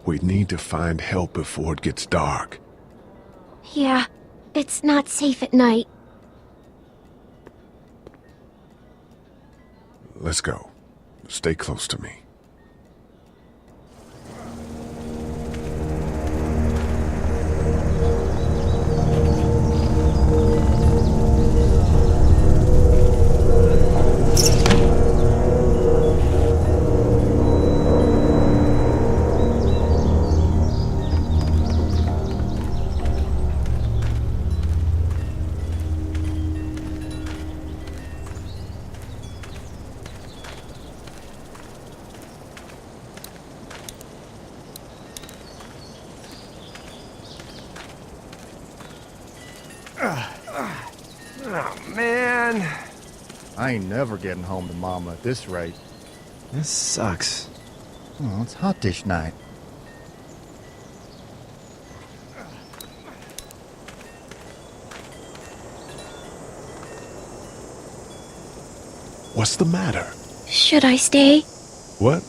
We need to find help before it gets dark. Yeah, it's not safe at night. Let's go. Stay close to me. Oh, man. I ain't never getting home to Mama at this rate. This sucks. Oh, it's hot dish night. What's the matter? Should I stay? What?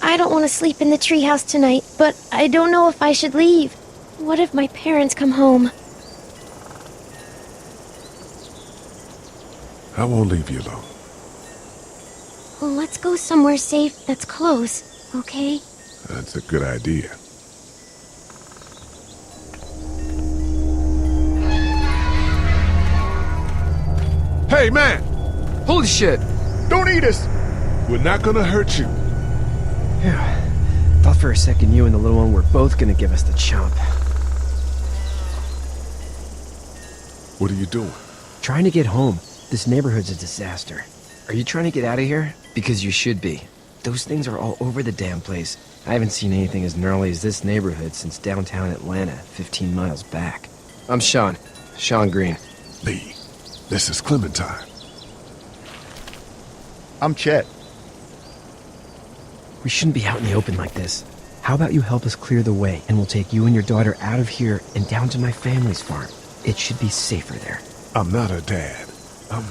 I don't want to sleep in the treehouse tonight, but I don't know if I should leave. What if my parents come home? I won't leave you alone. Well, let's go somewhere safe that's close, okay? That's a good idea. Hey, man! Holy shit! Don't eat us! We're not gonna hurt you. Yeah. Thought for a second you and the little one were both gonna give us the chomp. What are you doing? Trying to get home. This neighborhood's a disaster. Are you trying to get out of here? Because you should be. Those things are all over the damn place. I haven't seen anything as gnarly as this neighborhood since downtown Atlanta, 15 miles back. I'm Sean. Sean Green. Lee, this is Clementine. I'm Chet. We shouldn't be out in the open like this. How about you help us clear the way, and we'll take you and your daughter out of here and down to my family's farm. It should be safer there. I'm not her dad. I'm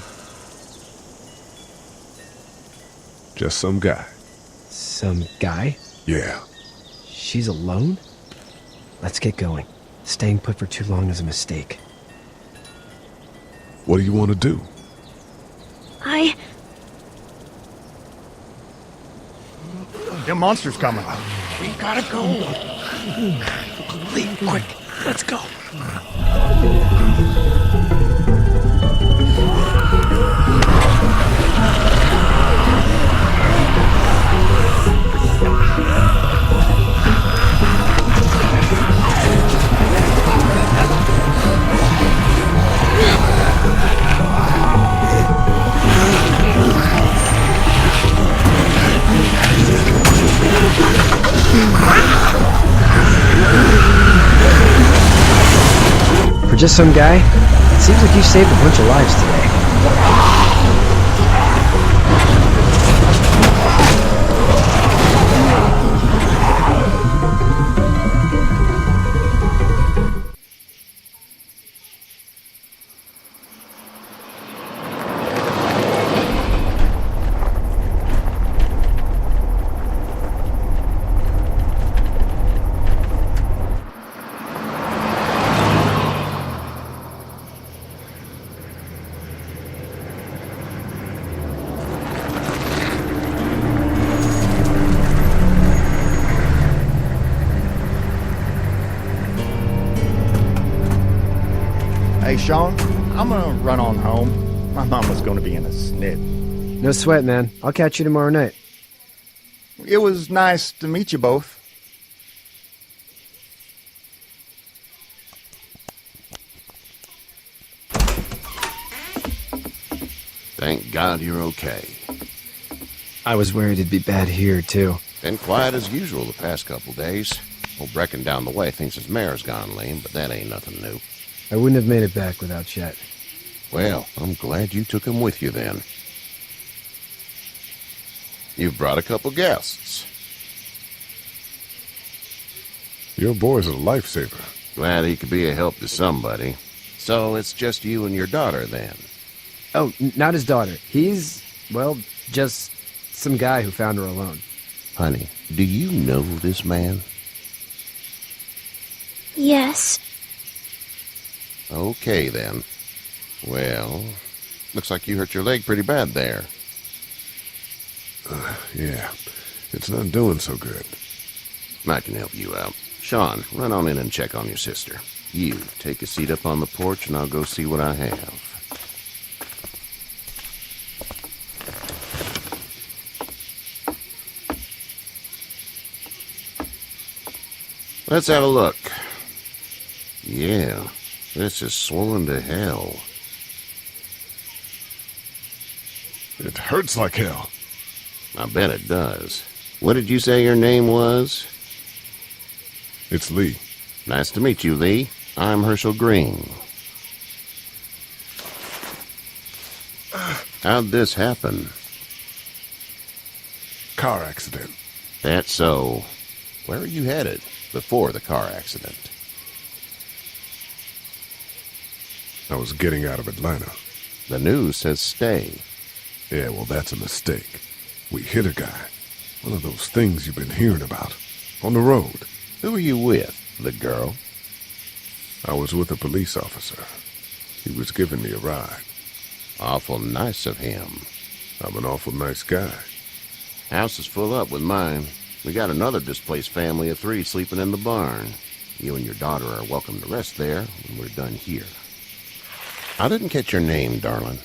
just some guy. Some guy? Yeah. She's alone? Let's get going. Staying put for too long is a mistake. What do you want to do? Them monsters coming. We gotta go. Lee, quick, let's go. For just some guy, it seems like you saved a bunch of lives today. Hey, Sean, I'm gonna run on home. My mama's gonna be in a snit. No sweat, man. I'll catch you tomorrow night. It was nice to meet you both. Thank God you're okay. I was worried it'd be bad here, too. Been quiet as usual the past couple days. Old Brecken down the way thinks his mare's gone lame, but that ain't nothing new. I wouldn't have made it back without Chet. Well, I'm glad you took him with you then. You've brought a couple guests. Your boy's a lifesaver. Glad he could be a help to somebody. So it's just you and your daughter then? Oh, not his daughter. He's, well, just some guy who found her alone. Honey, do you know this man? Yes. Okay, then. Well, looks like you hurt your leg pretty bad there. Yeah, it's not doing so good. I can help you out. Sean, run on in and check on your sister. You, take a seat up on the porch and I'll go see what I have. Let's have a look. Yeah, this is swollen to hell. It hurts like hell. I bet it does. What did you say your name was? It's Lee. Nice to meet you, Lee. I'm Herschel Green. How'd this happen? Car accident. That's so. Where are you headed before the car accident? I was getting out of Atlanta. The news says stay. Yeah, well, that's a mistake. We hit a guy. One of those things you've been hearing about. On the road. Who are you with? The girl? I was with a police officer. He was giving me a ride. Awful nice of him. I'm an awful nice guy. House is full up with mine. We got another displaced family of 3 sleeping in the barn. You and your daughter are welcome to rest there when we're done here. I didn't catch your name, darling.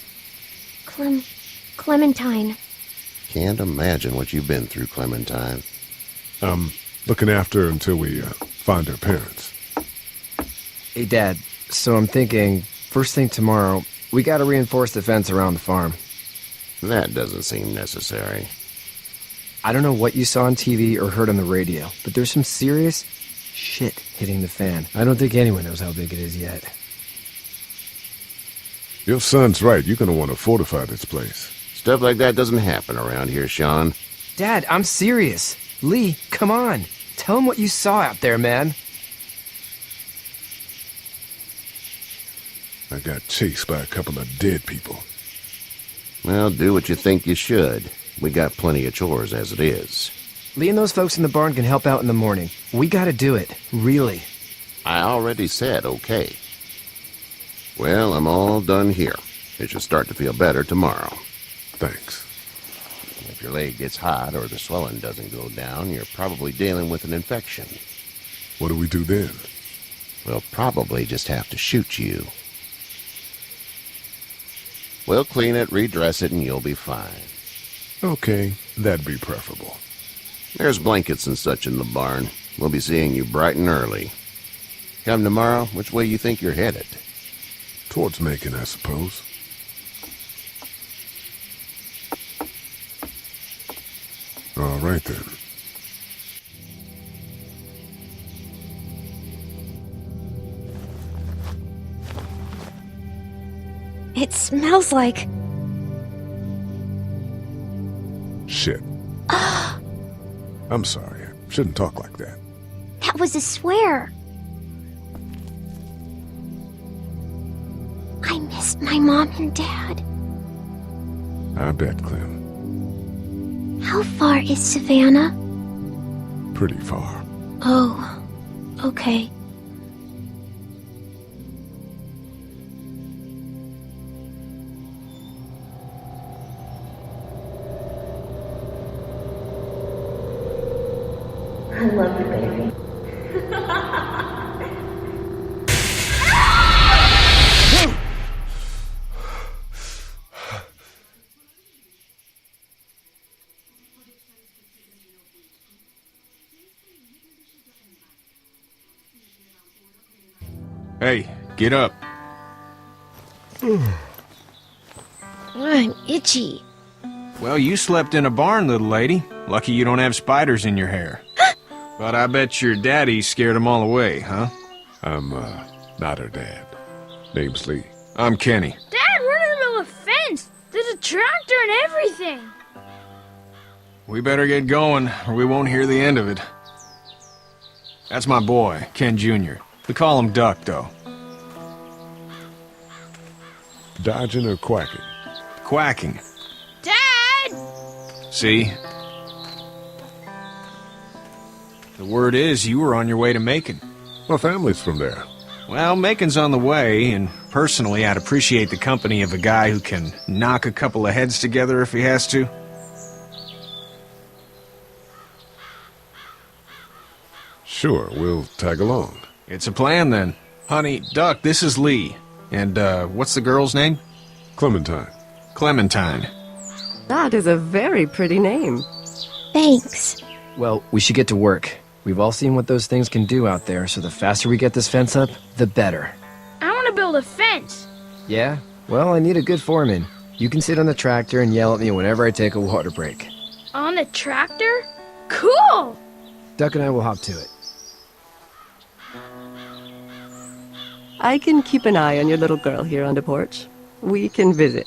Clementine. Can't imagine what you've been through, Clementine. I'm looking after her until we find her parents. Hey, Dad, so I'm thinking, first thing tomorrow, we gotta reinforce the fence around the farm. That doesn't seem necessary. I don't know what you saw on TV or heard on the radio, but there's some serious shit hitting the fan. I don't think anyone knows how big it is yet. Your son's right. You're going to want to fortify this place. Stuff like that doesn't happen around here, Sean. Dad, I'm serious. Lee, come on. Tell him what you saw out there, man. I got chased by a couple of dead people. Well, do what you think you should. We got plenty of chores as it is. Lee and those folks in the barn can help out in the morning. We gotta do it. Really. I already said okay. Well, I'm all done here. It should start to feel better tomorrow. Thanks. If your leg gets hot or the swelling doesn't go down, you're probably dealing with an infection. What do we do then? We'll probably just have to shoot you. We'll clean it, redress it, and you'll be fine. Okay, that'd be preferable. There's blankets and such in the barn. We'll be seeing you bright and early. Come tomorrow, which way you think you're headed? Towards Macon, I suppose. All right, then. It smells like... Shit. I'm sorry. I shouldn't talk like that. That was a swear. I missed my mom and dad. I bet, Clem. How far is Savannah? Pretty far. Oh, okay. I love you, baby. Hey, get up. I'm itchy. Well, you slept in a barn, little lady. Lucky you don't have spiders in your hair. But I bet your daddy scared them all away, huh? I'm, not her dad. Name's Lee. I'm Kenny. Dad, we're in the middle of a fence. There's a tractor and everything. We better get going, or we won't hear the end of it. That's my boy, Ken Jr. We call him Duck, though. Dodging or quacking? Quacking. Dad! See? The word is you were on your way to Macon. My family's from there. Well, Macon's on the way, and personally, I'd appreciate the company of a guy who can knock a couple of heads together if he has to. Sure, we'll tag along. It's a plan, then. Honey, Duck, this is Lee. And, what's the girl's name? Clementine. Clementine. That is a very pretty name. Thanks. Well, we should get to work. We've all seen what those things can do out there, so the faster we get this fence up, the better. I want to build a fence. Yeah? Well, I need a good foreman. You can sit on the tractor and yell at me whenever I take a water break. On the tractor? Cool! Duck and I will hop to it. I can keep an eye on your little girl here on the porch. We can visit.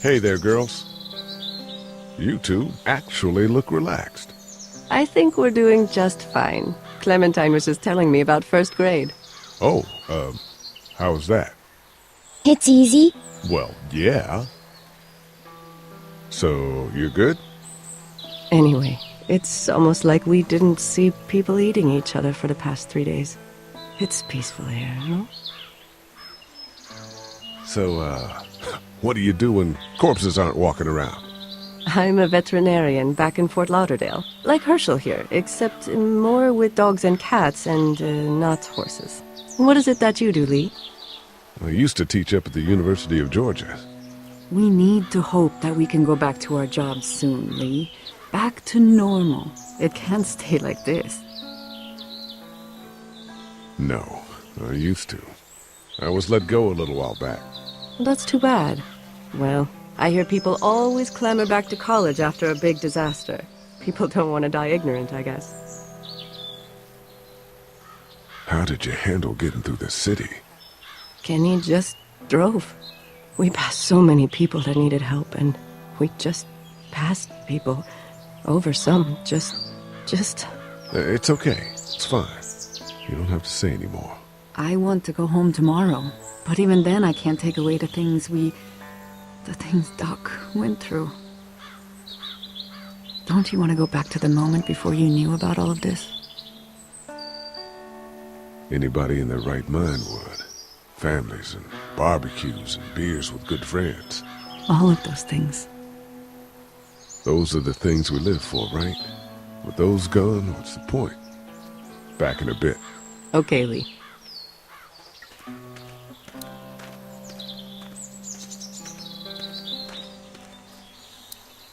Hey there, girls. You two actually look relaxed. I think we're doing just fine. Clementine was just telling me about first grade. Oh, how was that? It's easy. Well, yeah. So, you're good? Anyway, it's almost like we didn't see people eating each other for the past 3 days. It's peaceful here, no? So, what do you do when corpses aren't walking around? I'm a veterinarian back in Fort Lauderdale. Like Herschel here, except more with dogs and cats and not horses. What is it that you do, Lee? I used to teach up at the University of Georgia. We need to hope that we can go back to our jobs soon, Lee. Back to normal. It can't stay like this. No, I used to. I was let go a little while back. That's too bad. Well, I hear people always clamor back to college after a big disaster. People don't want to die ignorant, I guess. How did you handle getting through the city? Kenny just drove. We passed so many people that needed help, and we just passed people. Over some, just... It's okay. It's fine. You don't have to say anymore. I want to go home tomorrow, but even then I can't take away the things Doc went through. Don't you want to go back to the moment before you knew about all of this? Anybody in their right mind would. Families and barbecues and beers with good friends. All of those things. Those are the things we live for, right? With those gone, what's the point? Back in a bit. Okay, Lee.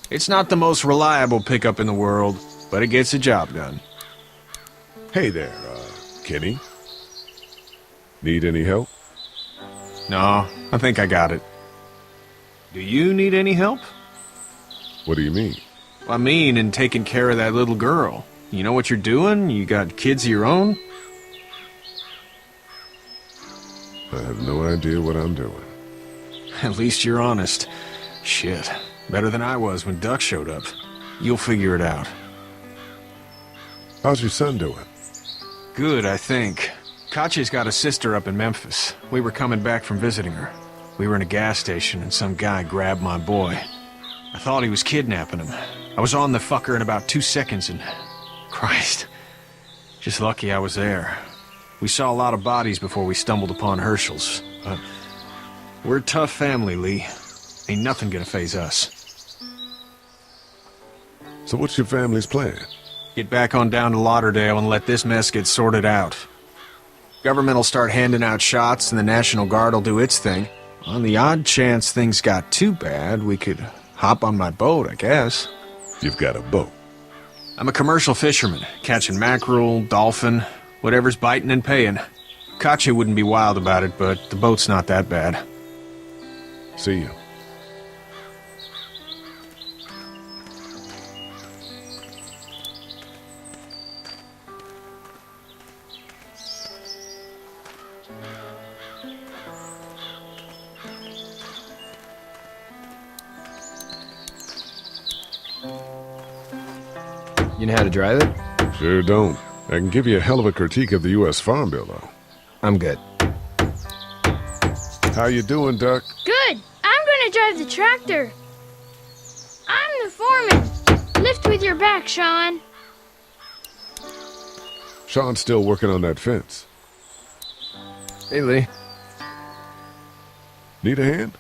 It's not the most reliable pickup in the world, but it gets the job done. Hey there, Kenny. Need any help? No, I think I got it. Do you need any help? What do you mean? I mean, in taking care of that little girl. You know what you're doing? You got kids of your own? I have no idea what I'm doing. At least you're honest. Shit. Better than I was when Duck showed up. You'll figure it out. How's your son doing? Good, I think. Katya's got a sister up in Memphis. We were coming back from visiting her. We were in a gas station and some guy grabbed my boy. I thought he was kidnapping him. I was on the fucker in about 2 seconds and... Christ. Just lucky I was there. We saw a lot of bodies before we stumbled upon Herschel's. But we're a tough family, Lee. Ain't nothing gonna faze us. So what's your family's plan? Get back on down to Lauderdale and let this mess get sorted out. Government will start handing out shots and the National Guard will do its thing. On the odd chance things got too bad, we could hop on my boat, I guess. You've got a boat. I'm a commercial fisherman, catching mackerel, dolphin, whatever's biting and paying. Katya wouldn't be wild about it, but the boat's not that bad. See you. You know how to drive it? Sure don't. I can give you a hell of a critique of the U.S. Farm Bill, though. I'm good. How you doing, Duck? Good. I'm gonna drive the tractor. I'm the foreman. Lift with your back, Sean. Sean's still working on that fence. Hey, Lee. Need a hand?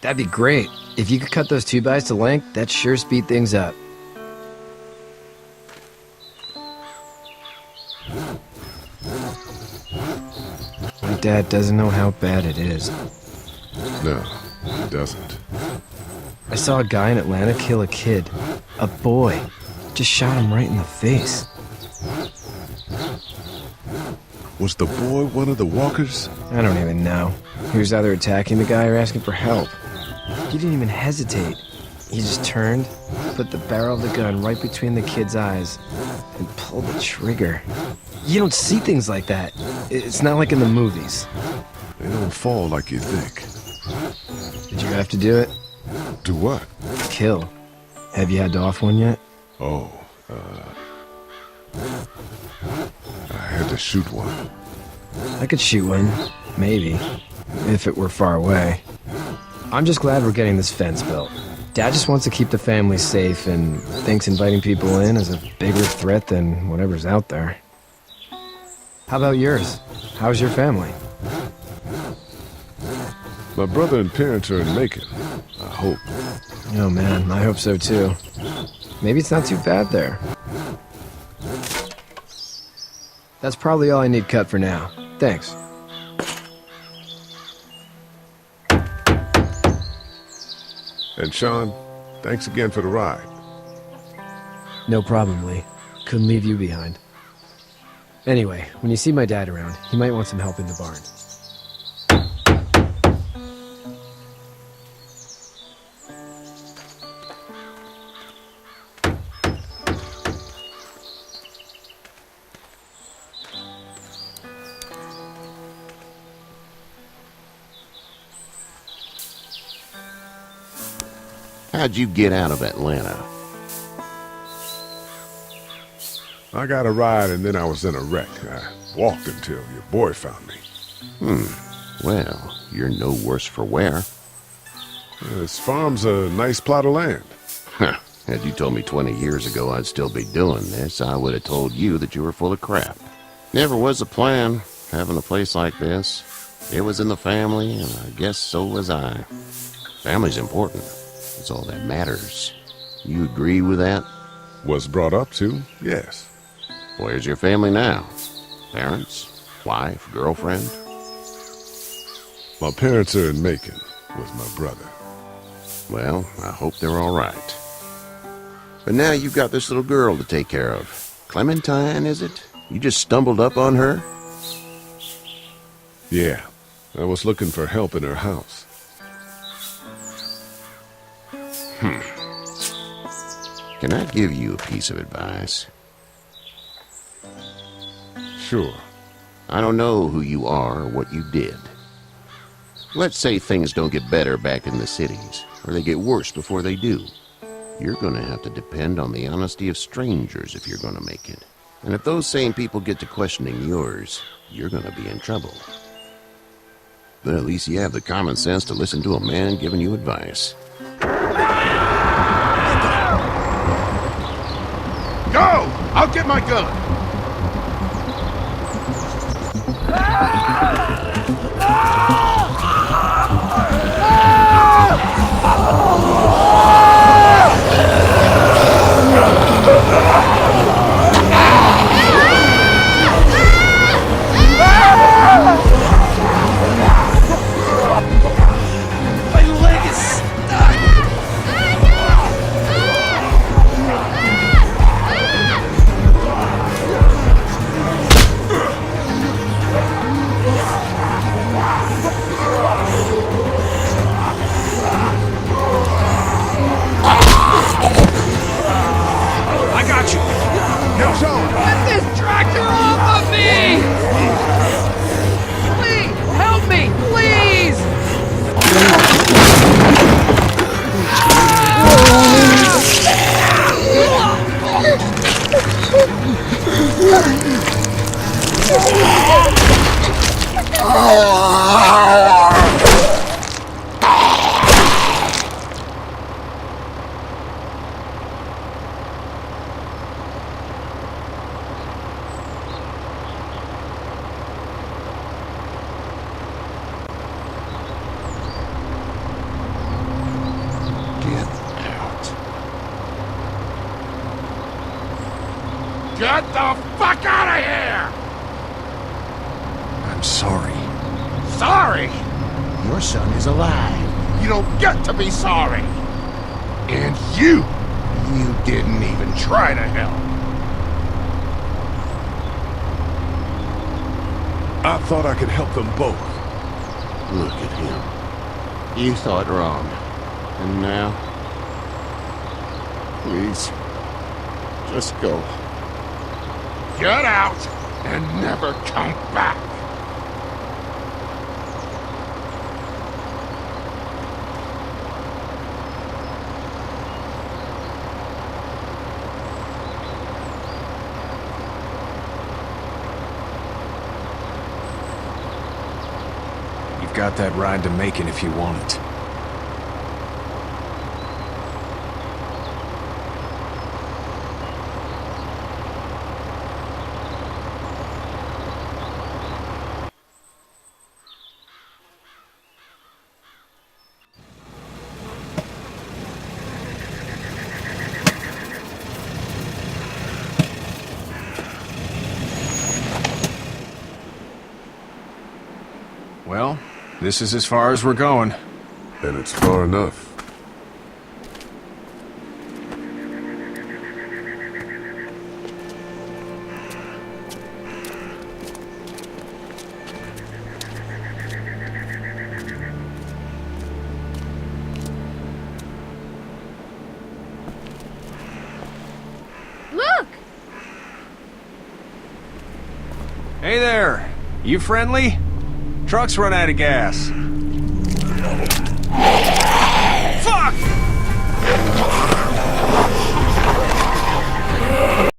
That'd be great. If you could cut those 2x to length, that'd sure speed things up. My dad doesn't know how bad it is. No, he doesn't. I saw a guy in Atlanta kill a kid. A boy. Just shot him right in the face. Was the boy one of the walkers? I don't even know. He was either attacking the guy or asking for help. He didn't even hesitate. He just turned, put the barrel of the gun right between the kid's eyes, and pulled the trigger. You don't see things like that. It's not like in the movies. They don't fall like you think. Did you have to do it? Do what? Kill. Have you had to off one yet? Oh, I had to shoot one. I could shoot one. Maybe. If it were far away. I'm just glad we're getting this fence built. Dad just wants to keep the family safe and thinks inviting people in is a bigger threat than whatever's out there. How about yours? How's your family? My brother and parents are in Macon. I hope. Oh man, I hope so too. Maybe it's not too bad there. That's probably all I need cut for now. Thanks. And Sean, thanks again for the ride. No problem, Lee. Couldn't leave you behind. Anyway, when you see my dad around, he might want some help in the barn. How'd you get out of Atlanta? I got a ride and then I was in a wreck. I walked until your boy found me. Well, you're no worse for wear. This farm's a nice plot of land. Had you told me 20 years ago I'd still be doing this, I would have told you that you were full of crap. Never was a plan, having a place like this. It was in the family, and I guess so was I. Family's important. It's all that matters. You agree with that? Was brought up to, yes. Where's your family now? Parents? Wife? Girlfriend? My parents are in Macon with my brother. Well, I hope they're all right. But now you've got this little girl to take care of. Clementine, is it? You just stumbled up on her? Yeah, I was looking for help in her house. Can I give you a piece of advice? Sure. I don't know who you are or what you did. Let's say things don't get better back in the cities, or they get worse before they do. You're going to have to depend on the honesty of strangers if you're going to make it. And if those same people get to questioning yours, you're going to be in trouble. But at least you have the common sense to listen to a man giving you advice. Go! I'll get my gun! My leg is stuck! I got you. Get Sean! Get this tractor off of me! Please, help me, please! Get the fuck out of here! I'm sorry. Sorry? Your son is alive. You don't get to be sorry. And you didn't even try to help. I thought I could help them both. Look at him. You thought wrong. And now? Please, just go. Get out and never come back. You've got that ride to Macon if you want it. Well, this is as far as we're going. And it's far enough. Look! Hey there! You friendly? Truck's run out of gas.